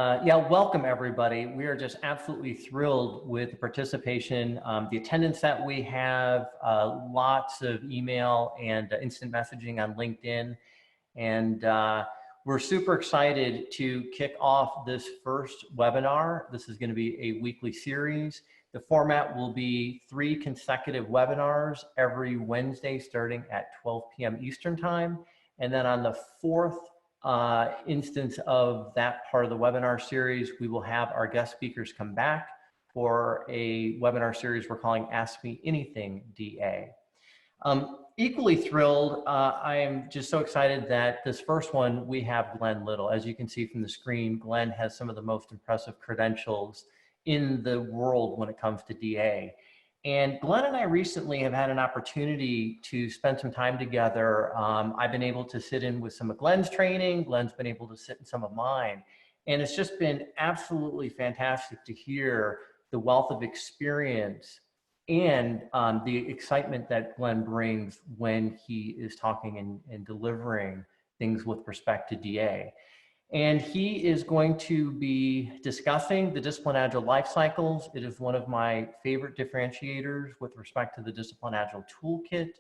Yeah, welcome everybody. We are just absolutely thrilled with the participation, the attendance that we have, lots of email and instant messaging on LinkedIn. And we're super excited to kick off this first webinar. This is going to be a weekly series. The format will be 3 consecutive webinars every Wednesday starting at 12 p.m. Eastern Time. And then on the 4th instance of that part of the webinar series, we will have our guest speakers come back for a webinar series we're calling Ask Me Anything DA. Equally thrilled, I am just so excited that this first one, we have Glen Little. As you can see from the screen, Glen has some of the most impressive credentials in the world when it comes to DA. And Glen and I recently have had an opportunity to spend some time together. I've been able to sit in with some of Glen's training. Glen's been able to sit in some of mine. And it's just been absolutely fantastic to hear the wealth of experience and the excitement that Glen brings when he is talking and delivering things with respect to DA. And he is going to be discussing the Disciplined Agile Lifecycles. It is one of my favorite differentiators with respect to the Disciplined Agile Toolkit.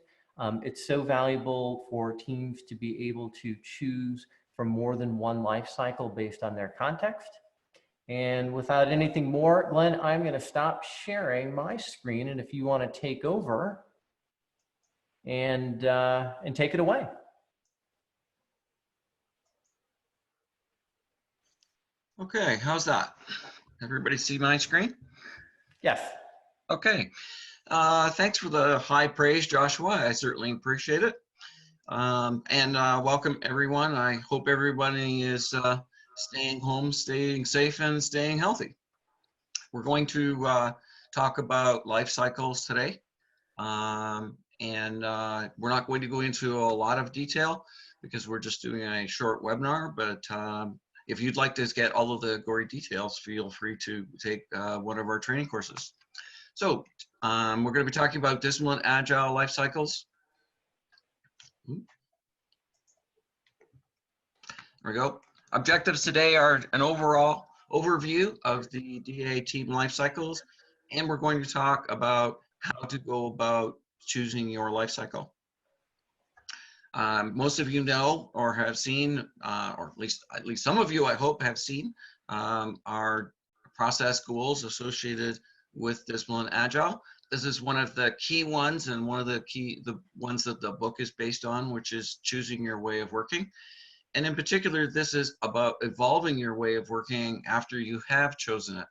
It's so valuable for teams to be able to choose from more than one life cycle based on their context. And without anything more, Glen, I'm going to stop sharing my screen. And if you want to take over and take it away. Okay, how's that? Everybody see my screen? Yes. Okay. Thanks for the high praise, Joshua. I certainly appreciate it. And welcome everyone. I hope everybody is staying home, staying safe, and staying healthy. We're going to talk about life cycles today. And we're not going to go into a lot of detail because we're just doing a short webinar, but if you'd like to get all of the gory details, feel free to take one of our training courses. So we're going to be talking about Disciplined Agile Life Cycles. There we go. Objectives today are an overall overview of the DA team life cycles, and we're going to talk about how to go about choosing your life cycle. Most of you know or have seen, or at least some of you, I hope, have seen our process goals associated with Disciplined Agile. This is one of the key ones and one of the ones that the book is based on, which is choosing your way of working. And in particular, this is about evolving your way of working after you have chosen it.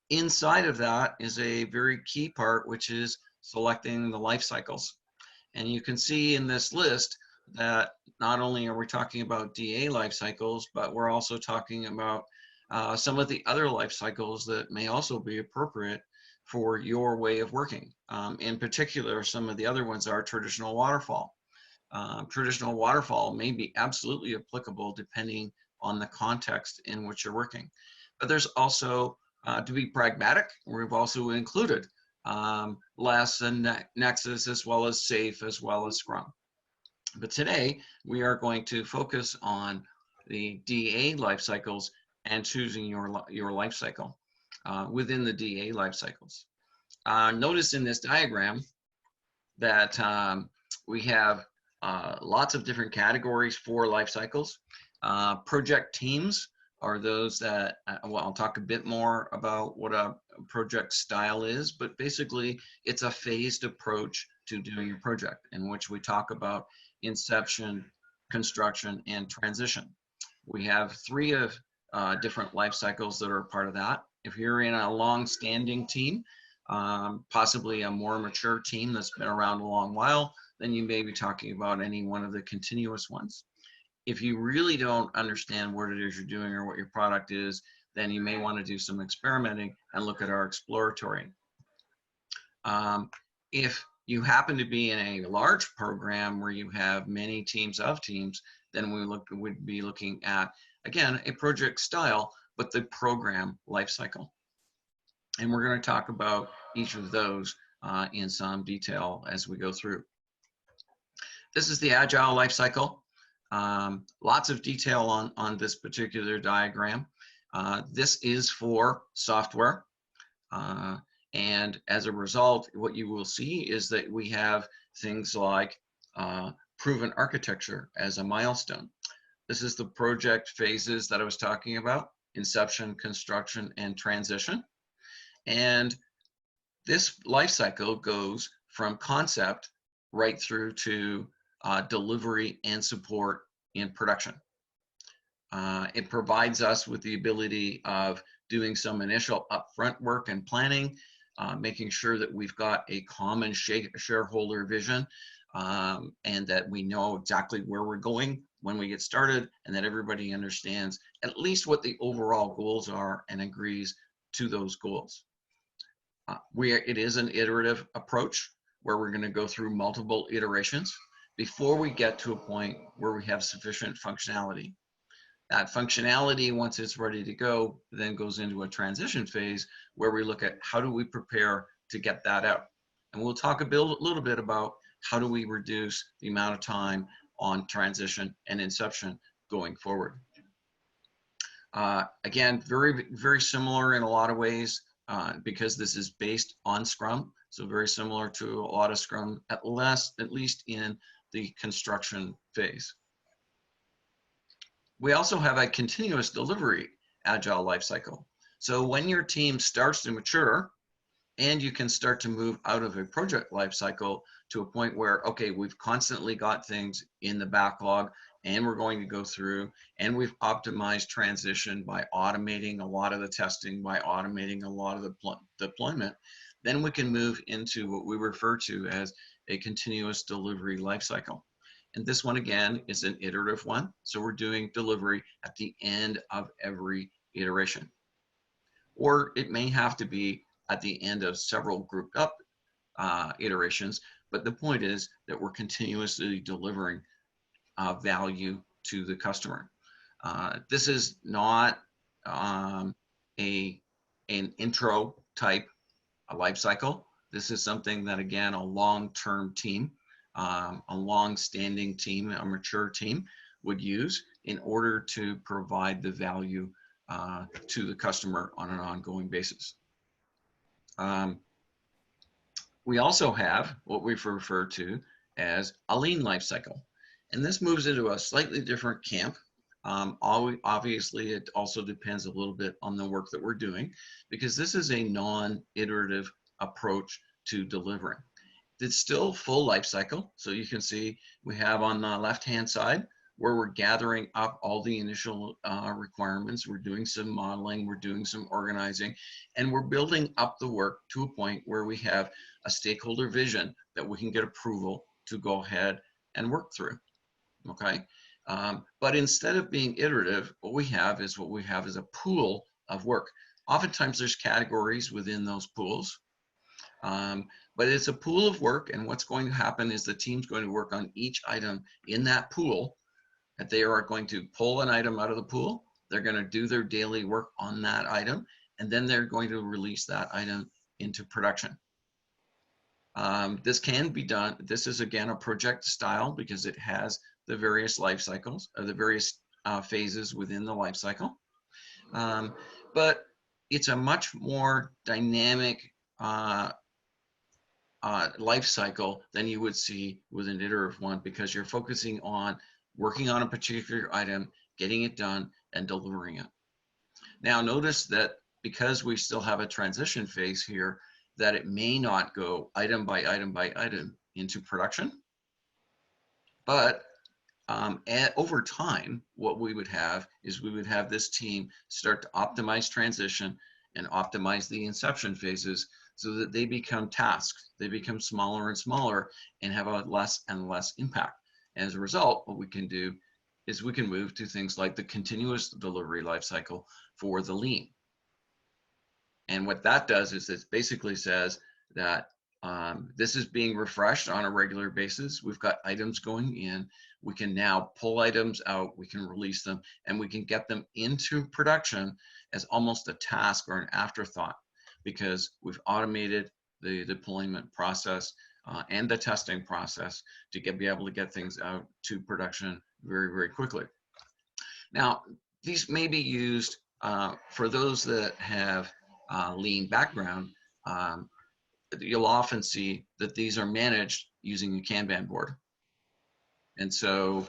Inside of that is a very key part, which is selecting the life cycles. And you can see in this list that not only are we talking about DA life cycles, but we're also talking about some of the other life cycles that may also be appropriate for your way of working. In particular, some of the other ones are traditional waterfall. Traditional waterfall may be absolutely applicable depending on the context in which you're working. But there's also, to be pragmatic, we've also included less and Nexus, as well as Safe, as well as Scrum. But today we are going to focus on the DA life cycles and choosing your life cycle within the DA life cycles. Notice in this diagram that we have lots of different categories for life cycles. Project teams are those that, well, I'll talk a bit more about what a project style is, but basically it's a phased approach to doing your project in which we talk about inception, construction, and transition. We have 3 different life cycles that are part of that. If you're in a long-standing team, possibly a more mature team that's been around a long while, then you may be talking about any one of the continuous ones. If you really don't understand what it is you're doing or what your product is, then you may want to do some experimenting and look at our Exploratory. If you happen to be in a large program where you have many teams of teams, then we'd be looking at, again, a project style, but the program lifecycle. And we're going to talk about each of those in some detail as we go through. This is the Agile Lifecycle. Lots of detail on this particular diagram. This is for software. And as a result, what you will see is that we have things like proven architecture as a milestone. This is the project phases that I was talking about: inception, construction, and transition. And this life cycle goes from concept right through to delivery and support in production. It provides us with the ability of doing some initial upfront work and planning, making sure that we've got a common shareholder vision, and that we know exactly where we're going when we get started, and that everybody understands at least what the overall goals are and agrees to those goals. It is an iterative approach where we're going to go through multiple iterations before we get to a point where we have sufficient functionality. That functionality, once it's ready to go, then goes into a transition phase where we look at how do we prepare to get that out. And we'll talk a little bit about how do we reduce the amount of time on transition and inception going forward. Again, very, very similar in a lot of ways because this is based on Scrum. So very similar to a lot of Scrum, at least in the construction phase. We also have a continuous delivery Agile lifecycle. So when your team starts to mature and you can start to move out of a project lifecycle to a point where, okay, we've constantly got things in the backlog and we're going to go through, and we've optimized transition by automating a lot of the testing, by automating a lot of the deployment, then we can move into what we refer to as a continuous delivery lifecycle. And this one, again, is an iterative one. So we're doing delivery at the end of every iteration. Or it may have to be at the end of several grouped up iterations. But the point is that we're continuously delivering value to the customer. This is not an intro type life cycle. This is something that, again, a long-term team, a long-standing team, a mature team would use in order to provide the value to the customer on an ongoing basis. We also have what we've referred to as a lean lifecycle. And this moves into a slightly different camp. Obviously, it also depends a little bit on the work that we're doing, because this is a non-iterative approach to delivering. It's still full life cycle. So you can see we have on the left-hand side where we're gathering up all the initial requirements. We're doing some modeling, we're doing some organizing, and we're building up the work to a point where we have a stakeholder vision that we can get approval to go ahead and work through. Okay, but instead of being iterative, what we have is a pool of work. Oftentimes there's categories within those pools, but it's a pool of work, and what's going to happen is the team's going to work on each item in that pool, that they are going to pull an item out of the pool, they're going to do their daily work on that item, and then they're going to release that item into production. This can be done. This is, again, a project style because it has the various life cycles, or the various phases within the life cycle. But it's a much more dynamic life cycle than you would see with an iterative one, because you're focusing on working on a particular item, getting it done, and delivering it. Now, notice that because we still have a transition phase here, that it may not go item by item by item into production, but over time, what we would have is we would have this team start to optimize transition and optimize the inception phases so that they become tasks. They become smaller and smaller and have a less and less impact. And as a result, what we can do is we can move to things like the continuous delivery lifecycle for the lean. And what that does is it basically says that this is being refreshed on a regular basis. We've got items going in. We can now pull items out, we can release them, and we can get them into production as almost a task or an afterthought, because we've automated the deployment process and the testing process to be able to get things out to production very, very quickly. Now, these may be used for those that have lean background, you'll often see that these are managed using a Kanban board. And so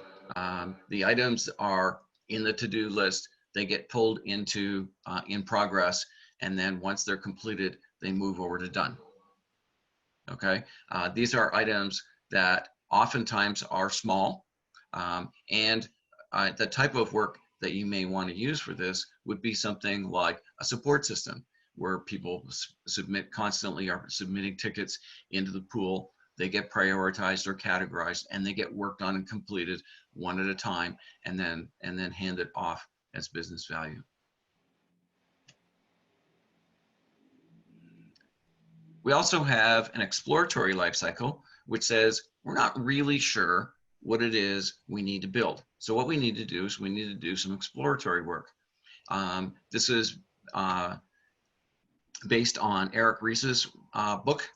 the items are in the to-do list, they get pulled into in progress, and then once they're completed, they move over to done. Okay, these are items that oftentimes are small, and the type of work that you may want to use for this would be something like a support system, where people submit constantly, are submitting tickets into the pool. They get prioritized or categorized, and they get worked on and completed one at a time, and then handed off as business value. We also have an exploratory life cycle, which says we're not really sure what it is we need to build. So what we need to do is we need to do some exploratory work. This is based on Eric Ries's book,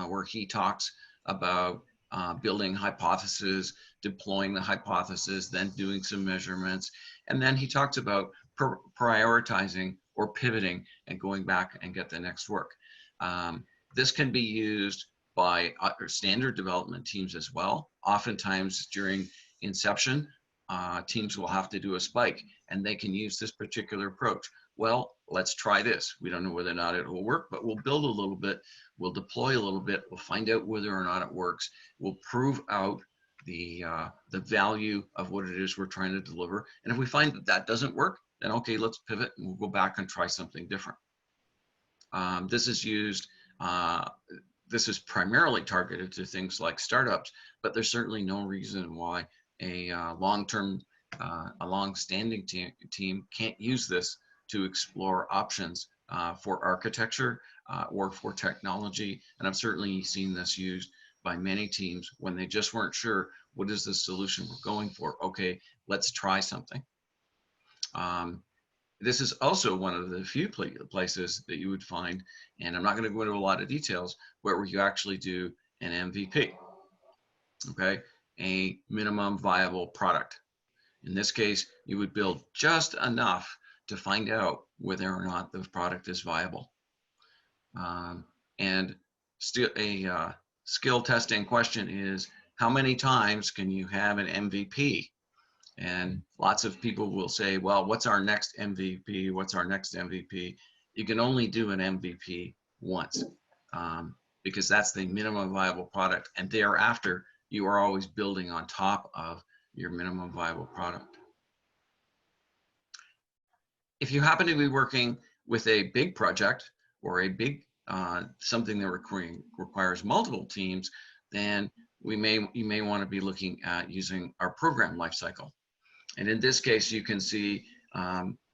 where he talks about building hypotheses, deploying the hypothesis, then doing some measurements. And then he talks about prioritizing or pivoting and going back and get the next work. This can be used by standard development teams as well. Oftentimes during inception, teams will have to do a spike, and they can use this particular approach. Well, let's try this. We don't know whether or not it will work, but we'll build a little bit, we'll deploy a little bit, we'll find out whether or not it works, we'll prove out the value of what it is we're trying to deliver. And if we find that that doesn't work, then okay, let's pivot and we'll go back and try something different. This is used, this is primarily targeted to things like startups, but there's certainly no reason why a long-standing team can't use this to explore options for architecture or for technology. And I've certainly seen this used by many teams when they just weren't sure, what is the solution we're going for? Okay, let's try something. This is also one of the few places that you would find, and I'm not going to go into a lot of details, where you actually do an MVP, okay? A minimum viable product. In this case, you would build just enough to find out whether or not the product is viable. And still a skill testing question is, how many times can you have an MVP? And lots of people will say, well, what's our next MVP? What's our next MVP? You can only do an MVP once because that's the minimum viable product. And thereafter, you are always building on top of your minimum viable product. If you happen to be working with a big project or a big something that requires multiple teams, then you may want to be looking at using our program lifecycle. And in this case, you can see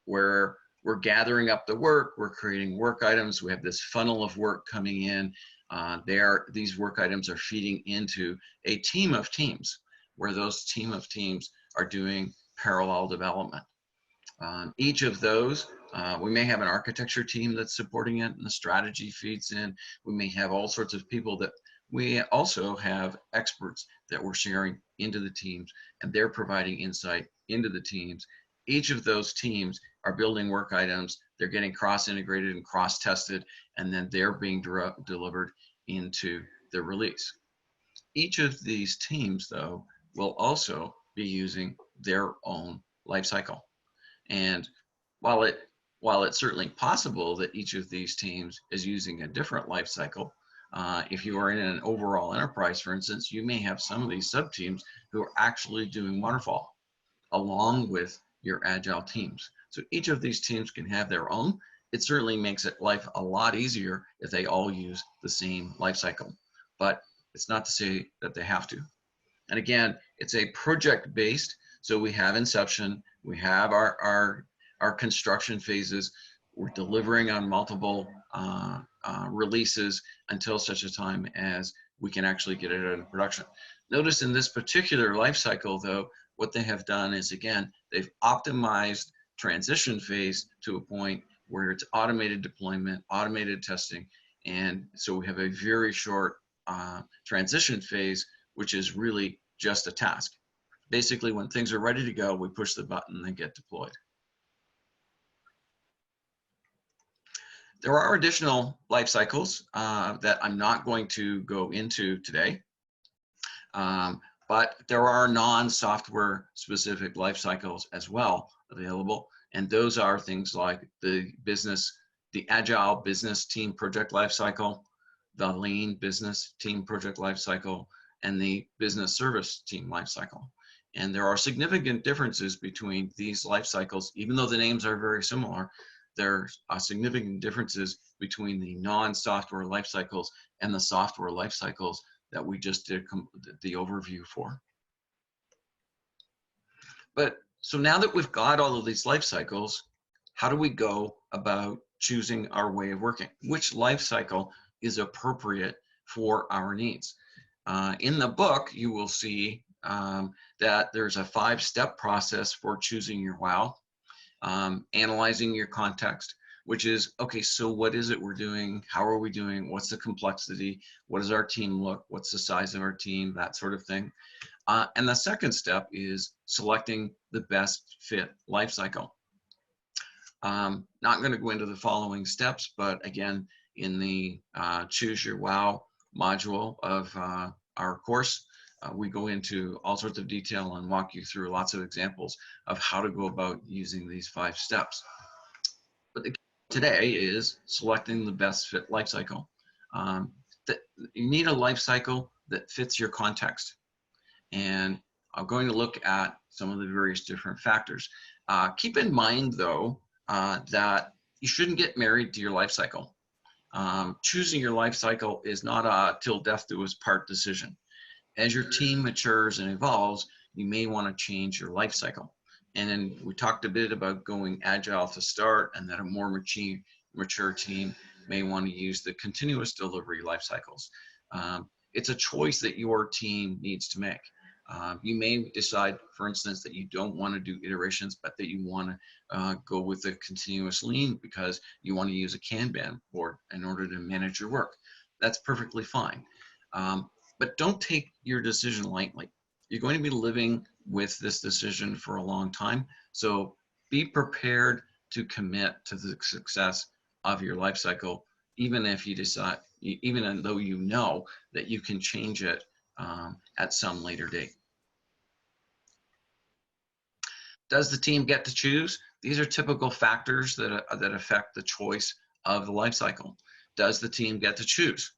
where we're gathering up the work, we're creating work items, we have this funnel of work coming in. These work items are feeding into a team of teams, where those team of teams are doing parallel development. Each of those, we may have an architecture team that's supporting it, and the strategy feeds in. We may have all sorts of people that we also have experts that we're sharing into the teams, and they're providing insight into the teams. Each of those teams are building work items, they're getting cross-integrated and cross-tested, and then they're being delivered into the release. Each of these teams, though, will also be using their own life cycle. And while it's certainly possible that each of these teams is using a different life cycle, if you are in an overall enterprise, for instance, you may have some of these sub-teams who are actually doing waterfall along with your agile teams. So each of these teams can have their own. It certainly makes life a lot easier if they all use the same life cycle, but it's not to say that they have to. And again, it's a project-based, so we have inception, we have our construction phases, we're delivering on multiple releases until such a time as we can actually get it into production. Notice in this particular life cycle, though, what they have done is, again, they've optimized transition phase to a point where it's automated deployment, automated testing, and so we have a very short transition phase, which is really just a task. Basically, when things are ready to go, we push the button and they get deployed. There are additional life cycles that I'm not going to go into today, but there are non-software specific life cycles as well available, and those are things like the Agile business team project life cycle, the Lean business team project life cycle, and the business service team life cycle. And there are significant differences between these life cycles, even though the names are very similar. There are significant differences between the non-software life cycles and the software life cycles that we just did the overview for. But so now that we've got all of these life cycles, how do we go about choosing our way of working? Which life cycle is appropriate for our needs? In the book, you will see that there's a 5-step process for choosing your wow. Analyzing your context, which is, okay, so what is it we're doing? How are we doing? What's the complexity? What does our team look? What's the size of our team? That sort of thing. And the second step is selecting the best fit life cycle. Not going to go into the following steps, but again, in the Choose Your Wow module of our course, we go into all sorts of detail and walk you through lots of examples of how to go about using these 5 steps. But the key today is selecting the best fit life cycle. You need a life cycle that fits your context. And I'm going to look at some of the various different factors. Keep in mind, though, that you shouldn't get married to your life cycle. Choosing your life cycle is not a till death do us part decision. As your team matures and evolves, you may want to change your life cycle. And then we talked a bit about going agile to start, and that a more mature team may want to use the continuous delivery life cycles. It's a choice that your team needs to make. You may decide, for instance, that you don't want to do iterations, but that you want to go with the continuous lean because you want to use a Kanban board in order to manage your work. That's perfectly fine. But don't take your decision lightly. You're going to be living with this decision for a long time. So be prepared to commit to the success of your life cycle, even if you decide, even though you know that you can change it at some later date. Does the team get to choose? These are typical factors that affect the choice of the life cycle. Does the team get to choose?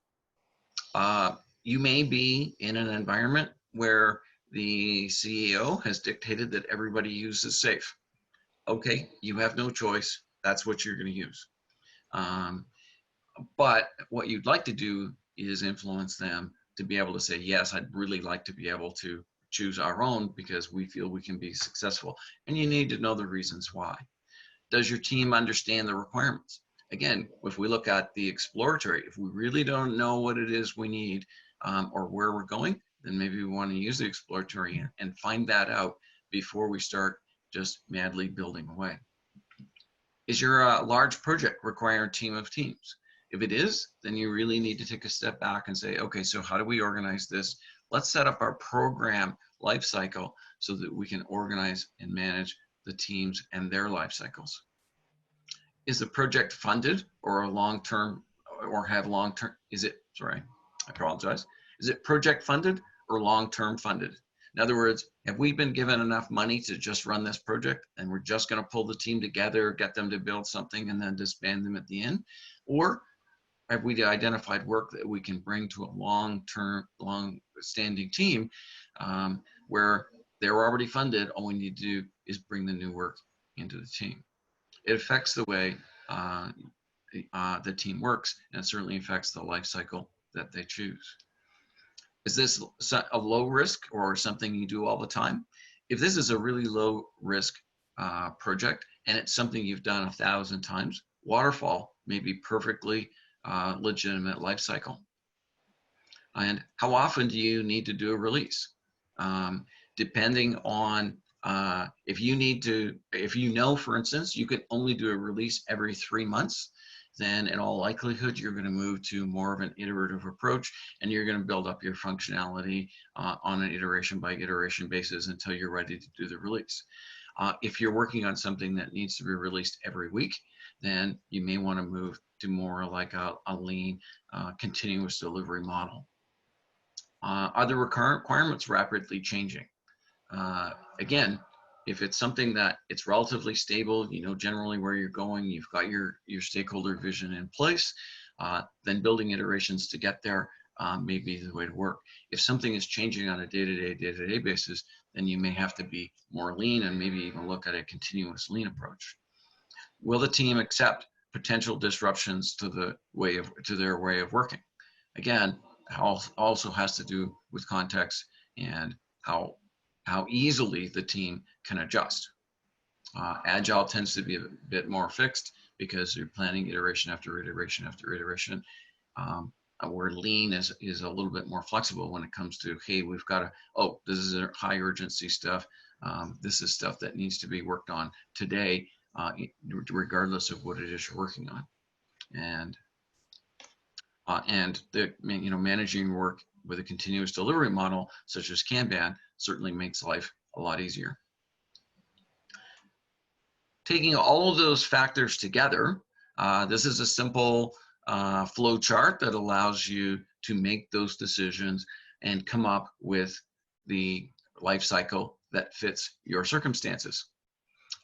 You may be in an environment where the CEO has dictated that everybody uses SAFe. Okay, you have no choice. That's what you're going to use. But what you'd like to do is influence them to be able to say, yes, I'd really like to be able to choose our own because we feel we can be successful. And you need to know the reasons why. Does your team understand the requirements? Again, if we look at the exploratory, if we really don't know what it is we need or where we're going, then maybe we want to use the exploratory and find that out before we start just madly building away. Is your large project require a team of teams? If it is, then you really need to take a step back and say, okay, so how do we organize this? Let's set up our program life cycle so that we can organize and manage the teams and their life cycles. Is the project funded or a long-term or have long-term, is it project funded or long-term funded? In other words, have we been given enough money to just run this project and we're just going to pull the team together, get them to build something and then disband them at the end? Or have we identified work that we can bring to a long-term, long-standing team where they're already funded, all we need to do is bring the new work into the team? It affects the way the team works, and it certainly affects the life cycle that they choose. Is this a low risk or something you do all the time? If this is a really low risk project and it's something you've done 1,000 times, waterfall may be perfectly legitimate life cycle. And how often do you need to do a release? Depending on if you know, for instance, you can only do a release every 3 months, then in all likelihood, you're going to move to more of an iterative approach and you're going to build up your functionality on an iteration by iteration basis until you're ready to do the release. If you're working on something that needs to be released every week, then you may want to move to more like a lean continuous delivery model. Are the requirements rapidly changing? Again, if it's something that it's relatively stable, you know generally where you're going, you've got your stakeholder vision in place, then building iterations to get there may be the way to work. If something is changing on a day-to-day basis, then you may have to be more lean and maybe even look at a continuous lean approach. Will the team accept potential disruptions to their way of working? Again, also has to do with context and how easily the team can adjust. Agile tends to be a bit more fixed because you're planning iteration after iteration after iteration. Where lean is a little bit more flexible when it comes to, hey, we've got to, oh, this is high urgency stuff. This is stuff that needs to be worked on today, regardless of what it is you're working on. And managing work with a continuous delivery model such as Kanban certainly makes life a lot easier. Taking all of those factors together, this is a simple flow chart that allows you to make those decisions and come up with the life cycle that fits your circumstances.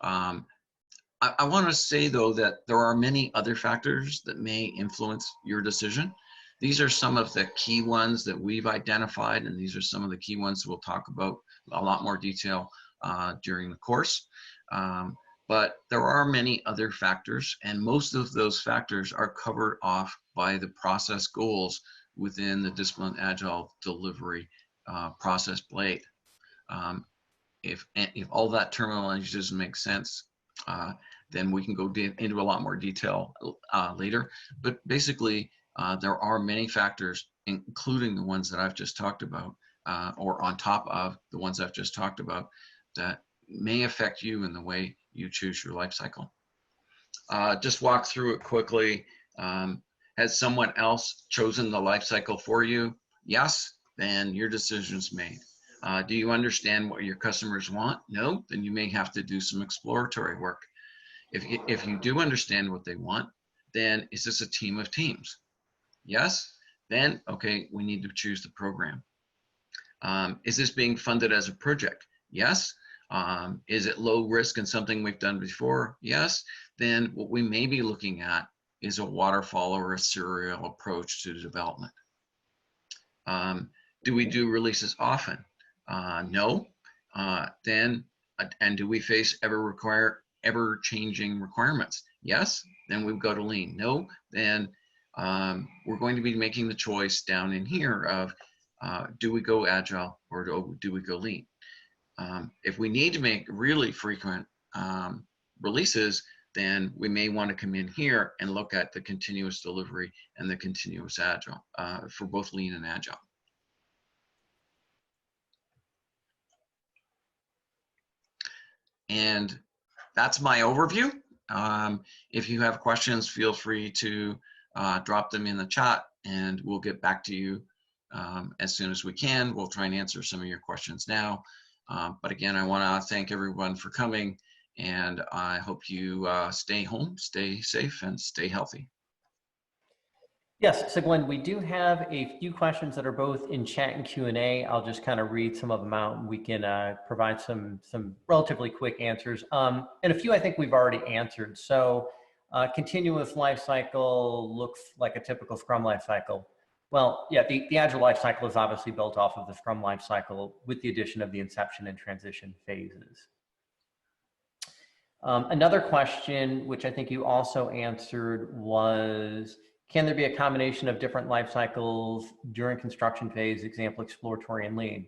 I want to say, though, that there are many other factors that may influence your decision. These are some of the key ones that we've identified, and these are some of the key ones we'll talk about a lot more detail during the course. But there are many other factors, and most of those factors are covered off by the process goals within the Disciplined Agile delivery process blade. If all that terminology doesn't make sense, then we can go into a lot more detail later. But basically, there are many factors, including the ones that I've just talked about, or on top of the ones I've just talked about, that may affect you in the way you choose your life cycle. Just walk through it quickly. Has someone else chosen the life cycle for you? Yes, then your decision's made. Do you understand what your customers want? No, then you may have to do some exploratory work. If you do understand what they want, then is this a team of teams? Yes, then, okay, we need to choose the program. Is this being funded as a project? Yes. Is it low risk and something we've done before? Yes. Then what we may be looking at is a waterfall or a serial approach to development. Do we do releases often? No. Then, and do we face ever-changing requirements? Yes. Then we've got to lean. No. Then we're going to be making the choice down in here of do we go agile or do we go lean? If we need to make really frequent releases, then we may want to come in here and look at the continuous delivery and the continuous agile for both lean and agile. And that's my overview. If you have questions, feel free to drop them in the chat and we'll get back to you as soon as we can. We'll try and answer some of your questions now. But again, I want to thank everyone for coming, and I hope you stay home, stay safe, and stay healthy. Yes, so Glenn, we do have a few questions that are both in chat and Q&A. I'll just kind of read some of them out and we can provide some relatively quick answers. And a few I think we've already answered. So continuous life cycle looks like a typical Scrum life cycle. Well, yeah, the Agile life cycle is obviously built off of the Scrum life cycle with the addition of the inception and transition phases. Another question, which I think you also answered, was, can there be a combination of different life cycles during construction phase, example, exploratory and lean?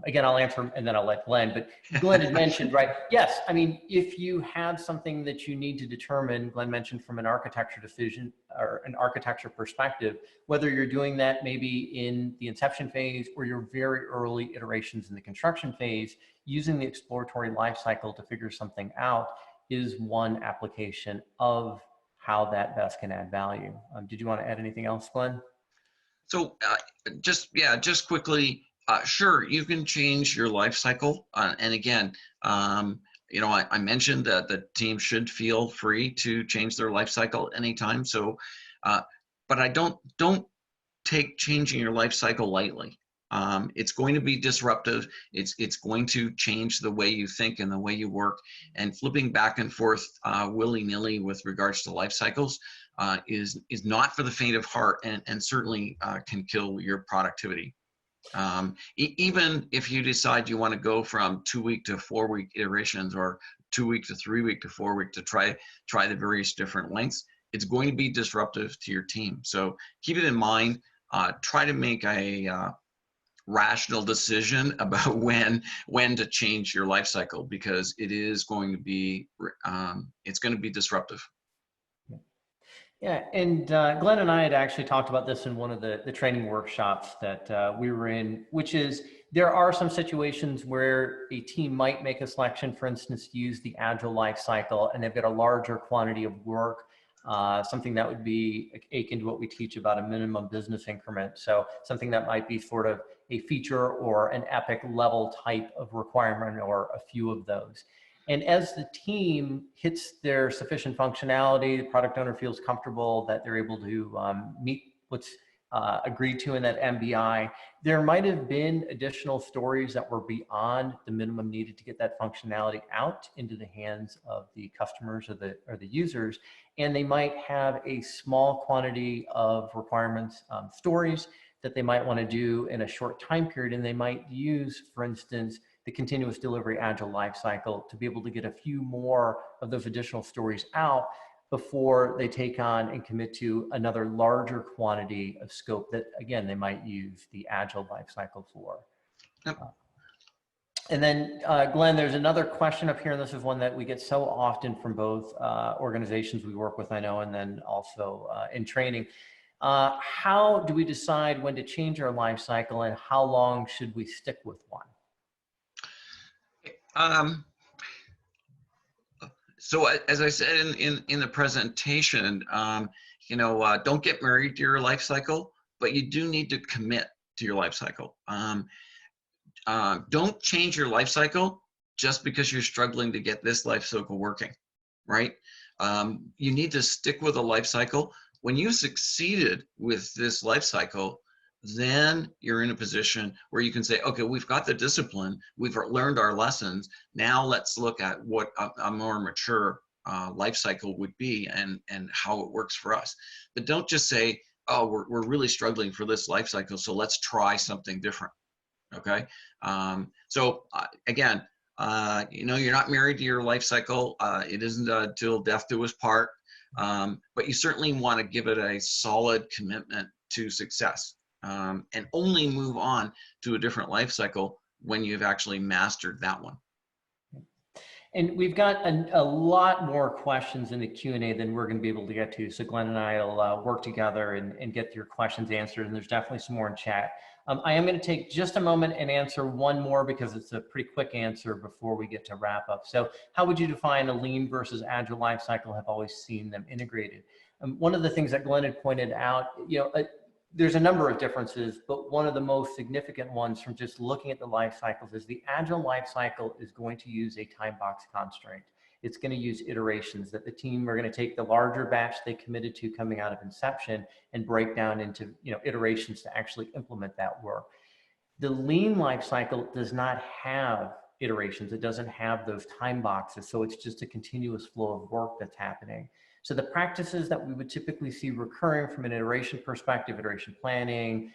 Again, I'll answer and then I'll let Glenn, but Glenn had mentioned, right? Yes, I mean, if you have something that you need to determine, Glenn mentioned from an architecture decision or an architecture perspective, whether you're doing that maybe in the inception phase or your very early iterations in the construction phase, using the exploratory life cycle to figure something out is one application of how that best can add value. Did you want to add anything else, Glenn? So just quickly, sure, you can change your life cycle. And again, You know, I mentioned that the team should feel free to change their life cycle anytime. So, but I don't take changing your life cycle lightly. It's going to be disruptive. It's going to change the way you think and the way you work. And flipping back and forth willy-nilly with regards to life cycles is not for the faint of heart, and certainly can kill your productivity. Even if you decide you want to go from 2-week to 4-week iterations, or 2-week to 3-week to 4-week to try the various different lengths, it's going to be disruptive to your team. So keep it in mind. Try to make a rational decision about when to change your life cycle, because it is going to be it's going to be disruptive. Yeah, and Glenn and I had actually talked about this in one of the training workshops that we were in, which is there are some situations where a team might make a selection, for instance, to use the Agile Lifecycle, and they've got a larger quantity of work, something that would be akin to what we teach about a minimum business increment. So something that might be sort of a feature or an epic level type of requirement, or a few of those. And as the team hits their sufficient functionality, the product owner feels comfortable that they're able to meet what's agreed to in that MBI, there might have been additional stories that were beyond the minimum needed to get that functionality out into the hands of the customers or the users. And they might have a small quantity of requirements, stories that they might want to do in a short time period. And they might use, for instance, the continuous delivery Agile Lifecycle to be able to get a few more of those additional stories out before they take on and commit to another larger quantity of scope that, again, they might use the Agile Lifecycle for. Yep. And then, Glenn, there's another question up here, and this is one that we get so often from both organizations we work with, I know, and then also in training. How do we decide when to change our life cycle, and how long should we stick with one? So as I said in the presentation, you know, don't get married to your life cycle, but you do need to commit to your life cycle. Don't change your life cycle just because you're struggling to get this life cycle working, right? You need to stick with a life cycle. When you succeeded with this life cycle, then you're in a position where you can say, okay, we've got the discipline, we've learned our lessons. Now let's look at what a more mature life cycle would be, and how it works for us. But don't just say, oh, we're really struggling for this life cycle, so let's try something different. Okay. So again, you know, you're not married to your life cycle. It isn't till death do us part. But you certainly want to give it a solid commitment to success. And only move on to a different life cycle when you've actually mastered that one. And we've got a lot more questions in the Q&A than we're going to be able to get to. So Glenn and I will work together and get your questions answered. And there's definitely some more in chat. I am going to take just a moment and answer one more, because it's a pretty quick answer before we get to wrap up. So how would you define a lean versus Agile life cycle? Have always seen them integrated. One of the things that Glenn had pointed out, you know, there's a number of differences, but one of the most significant ones from just looking at the life cycles is the Agile life cycle is going to use a time box constraint. It's going to use iterations that the team are going to take the larger batch they committed to coming out of inception and break down into, you know, iterations to actually implement that work. The lean life cycle does not have iterations. It doesn't have those time boxes. So it's just a continuous flow of work that's happening. So the practices that we would typically see recurring from an iteration perspective, iteration planning,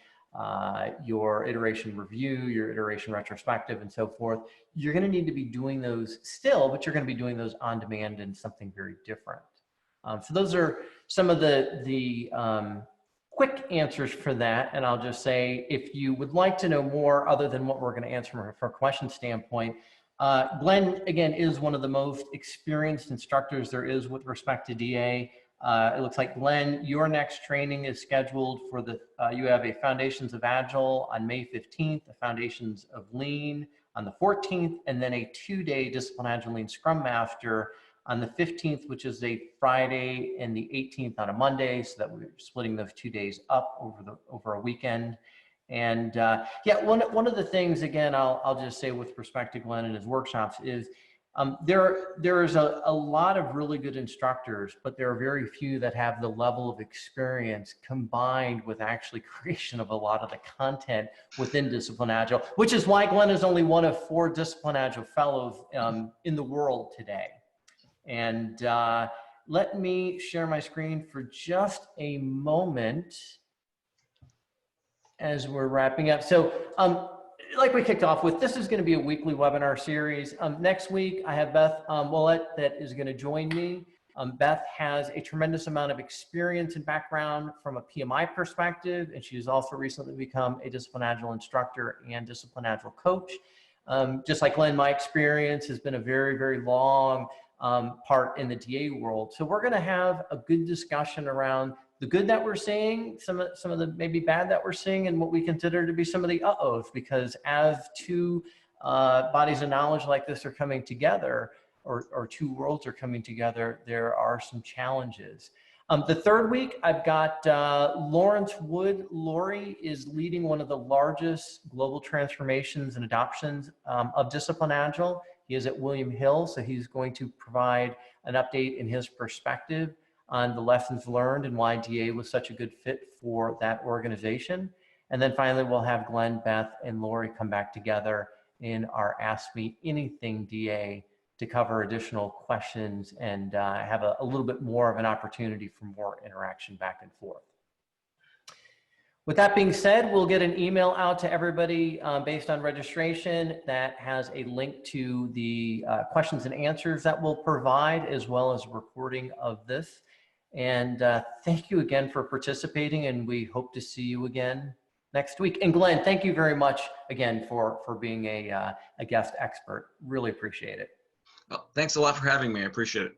your iteration review, your iteration retrospective, and so forth, you're going to need to be doing those still, but you're going to be doing those on demand in something very different. So those are some of the quick answers for that. And I'll just say, if you would like to know more other than what we're going to answer from a question standpoint, Glenn, again, is one of the most experienced instructors there is with respect to DA. It looks like, Glenn, your next training is scheduled for you have a Foundations of Agile on May 15th, a Foundations of Lean on the 14th, and then a 2-day Disciplined Agile Lean Scrum Master on the 15th, which is a Friday, and the 18th on a Monday, so that we're splitting those 2 days up over a weekend. And yeah, one of the things, again, I'll just say with respect to Glenn and his workshops is There is a lot of really good instructors, but there are very few that have the level of experience combined with actually creation of a lot of the content within Discipline Agile, which is why Glenn is only one of 4 Discipline Agile fellows in the world today. And let me share my screen for just a moment as we're wrapping up. So like we kicked off with, this is going to be a weekly webinar series. Next week, I have Beth Willett that is going to join me. Beth has a tremendous amount of experience and background from a PMI perspective, and she's also recently become a Discipline Agile instructor and Discipline Agile coach. Just like Glenn, my experience has been a very, very long part in the DA world. So we're going to have a good discussion around the good that we're seeing, some of the maybe bad that we're seeing, and what we consider to be some of the uh-ohs, because as 2 bodies of knowledge like this are coming together, or 2 worlds are coming together, there are some challenges. The 3rd week, I've got Lawrence Wood. Lori is leading one of the largest global transformations and adoptions of Discipline Agile. He is at William Hill, so he's going to provide an update in his perspective on the lessons learned and why DA was such a good fit for that organization. And then finally, we'll have Glenn, Beth, and Lori come back together in our Ask Me Anything DA to cover additional questions and have a little bit more of an opportunity for more interaction back and forth. With that being said, we'll get an email out to everybody based on registration that has a link to the questions and answers that we'll provide, as well as a recording of this. And thank you again for participating, and we hope to see you again next week. And Glenn, thank you very much again for being a guest expert. Really appreciate it. Well, thanks a lot for having me. I appreciate it.